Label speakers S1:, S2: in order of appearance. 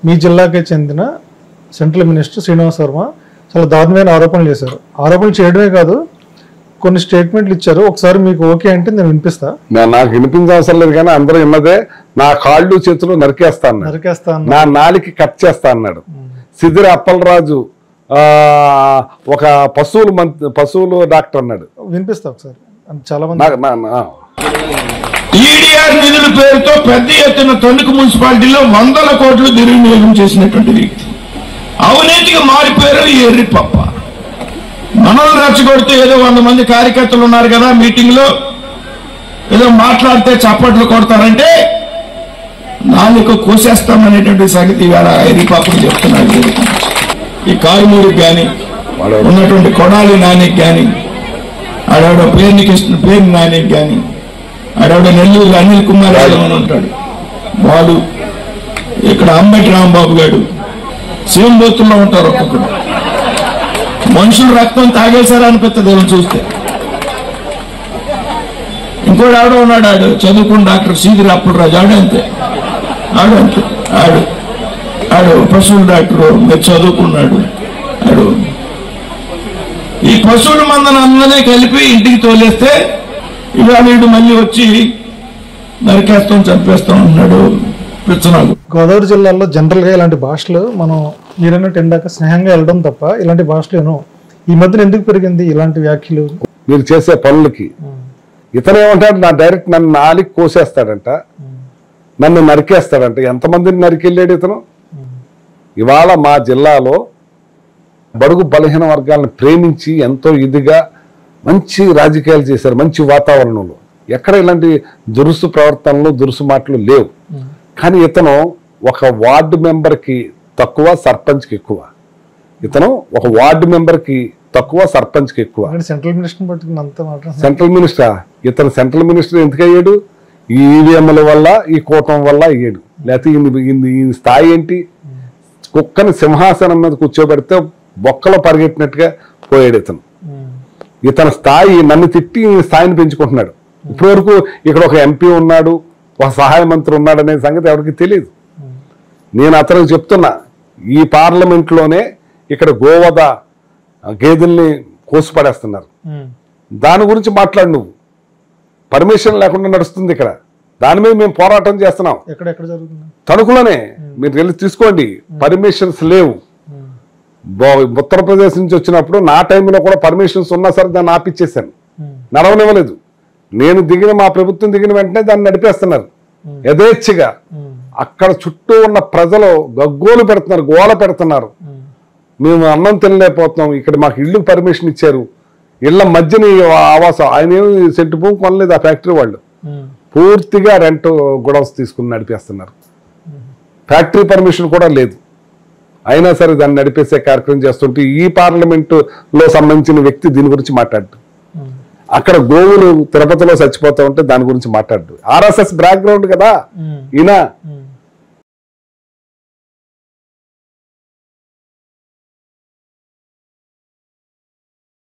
S1: మీ జిల్లాకే చెందిన central minister Srinivas Varma చాలా దారుణమైన ఆరోపణలు చేశారు. ఆరోపణలు చేయడమే కాదు, కొన్ని స్టేట్మెంట్లు ఇచ్చారు. ఒకసారి మీకు ఓకే అంటే నేను వినిపిస్తా.
S2: నాకు వినిపించే అవసరం లేదు, కానీ అందరూ విన్నదే నా కాళ్ళు చేతులు నరికేస్తాను, నా నాలికి కట్ చేస్తా అన్నాడు. సిద్దిరి అప్పలరాజు ఒక పశువులు డాక్టర్ అన్నాడు.
S1: వినిపిస్తా ఒకసారి. చాలా మంది
S3: ఈడీఆర్ నిధుల పేరుతో పెద్ద ఎత్తున తణుకు మున్సిపాలిటీలో 100 కోట్లు దుర్వినియోగం చేసినటువంటి వ్యక్తి. అవినీతిగా మారిపోయారు ఈ ఎర్రి పప్ప. మనల్ని రెచ్చగొడితే ఏదో 100 మంది కార్యకర్తలు ఉన్నారు కదా మీటింగ్ లో, ఏదో మాట్లాడితే చప్పట్లు కొడతారంటే నాలుగు కోసేస్తామనేటువంటి సంగతి ఇవాళ ఎర్రి పాపలు చెప్తున్నారు. ఈ కారుమూరికి కానీ ఉన్నటువంటి కొడాలి నానికి కానీ, ఆడవిడ పేరు నానికి కానీ, ఆడవిడ నెల్లూరు అనిల్ కుమార్ యాదవ్ అని ఉంటాడు వాడు, ఇక్కడ అంబటి రాంబాబు గారు సేమ్ బూతుల్లో ఉంటారు. ఒక్కొక్కడు మనుషులు రక్తం తాగేశారా అనిపిస్తుంది చూస్తే. ఇంకోటి ఆడ ఉన్నాడు, ఆడు చదువుకున్న డాక్టర్ సిద్దిరి అప్పలరాజు, ఆడు పశువుల డాక్టర్, మీరు చదువుకున్నాడు. ఆడు ఈ పశువుల మందను అందరినీ కలిపి ఇంటికి తోలేస్తే ఇవాళ వీడు మళ్ళీ వచ్చి నరికేస్తాం చంపేస్తాం అన్నాడు పిచ్చనాడు.
S1: గోదావరి జిల్లాలో జనరల్ గా ఇలాంటి భాషలు మనం మీరన్నట్టు ఇందాక స్నేహంగా వెళ్ళడం తప్ప ఇలాంటి భాషలు ఈ మధ్యన ఎందుకు పెరిగింది ఇలాంటి వ్యాఖ్యలు?
S2: మీరు చేసే పనులకి ఇతను ఏమంటాడు, నా డైరెక్ట్ నన్ను నాలికి కోసేస్తాడంట, నన్ను నరికేస్తాడంట. ఎంతమందిని నరికెళ్ళాడు ఇతను? ఇవాళ మా జిల్లాలో బడుగు బలహీన వర్గాలను ప్రేమించి ఎంతో ఇదిగా మంచి రాజకీయాలు చేశారు, మంచి వాతావరణంలో. ఎక్కడ ఇలాంటి దురుసు ప్రవర్తనలు దురుసు మాటలు లేవు. కానీ ఇతను ఒక వార్డు మెంబర్కి తక్కువ, సర్పంచ్కి ఎక్కువ. ఇతను ఒక వార్డు మెంబర్కి తక్కువ, సర్పంచ్కి ఎక్కువ.
S1: సెంట్రల్ మినిస్టర్
S2: సెంట్రల్ మినిస్టర్ ఇతను సెంట్రల్ మినిస్టర్ ఎందుకు అయ్యాడు? ఈ ఈవీఎంల వల్ల, ఈ కూటమి వల్ల అయ్యాడు. లేకపోతే ఈ స్థాయి ఏంటి? కుక్కని సింహాసనం మీద కూర్చోబెడితే బొక్కలో పరిగెట్టినట్టుగా పోయాడు ఇతను. ఇతని స్థాయి నన్ను తిట్టి స్థాయిని పెంచుకుంటున్నాడు. ఇప్పటి వరకు ఇక్కడ ఒక ఎంపీ ఉన్నాడు, ఒక సహాయ మంత్రి ఉన్నాడు అనే సంగతి ఎవరికి తెలియదు. నేను అతనికి చెప్తున్నా, ఈ పార్లమెంట్లోనే ఇక్కడ గోవధ గేదెల్ని కోసిపడేస్తున్నారు. దాని గురించి మాట్లాడు నువ్వు. పర్మిషన్ లేకుండా నడుస్తుంది ఇక్కడ. దాని మీద మేము పోరాటం చేస్తున్నాం. తణుకులోనే మీరు వెళ్ళి తీసుకోండి, పర్మిషన్స్ లేవు. ఉత్తరప్రదేశ్ నుంచి వచ్చినప్పుడు నా టైంలో కూడా పర్మిషన్స్ ఉన్నా సరే దాన్ని ఆపిచ్చేసాను, నడవనివ్వలేదు. నేను మా ప్రభుత్వం దిగిన వెంటనే దాన్ని నడిపేస్తున్నారు యథేచ్ఛగా. అక్కడ చుట్టూ ఉన్న ప్రజలు గగ్గోలు పెడుతున్నారు, గోల పెడుతున్నారు. మేము అన్నం తినలేకపోతున్నాం, ఇక్కడ మాకు ఇల్లు పర్మిషన్ ఇచ్చారు, ఇళ్ల మధ్యని ఆవాసం. ఆయన ఏమి సెంటు భూమి కొనలేదు, ఆ ఫ్యాక్టరీ వాళ్ళు పూర్తిగా రెంట్ గొడవస్ తీసుకుని నడిపేస్తున్నారు. ఫ్యాక్టరీ పర్మిషన్ కూడా లేదు, అయినా సరే దాన్ని నడిపేసే కార్యక్రమం చేస్తుంటే ఈ పార్లమెంటులో సంబంధించిన వ్యక్తి దీని గురించి మాట్లాడు. అక్కడ గోవులు తిరుపతిలో చచ్చిపోతా ఉంటే దాని గురించి మాట్లాడు. ఆర్ఎస్ఎస్ బ్యాక్గ్రౌండ్ కదా ఈయన.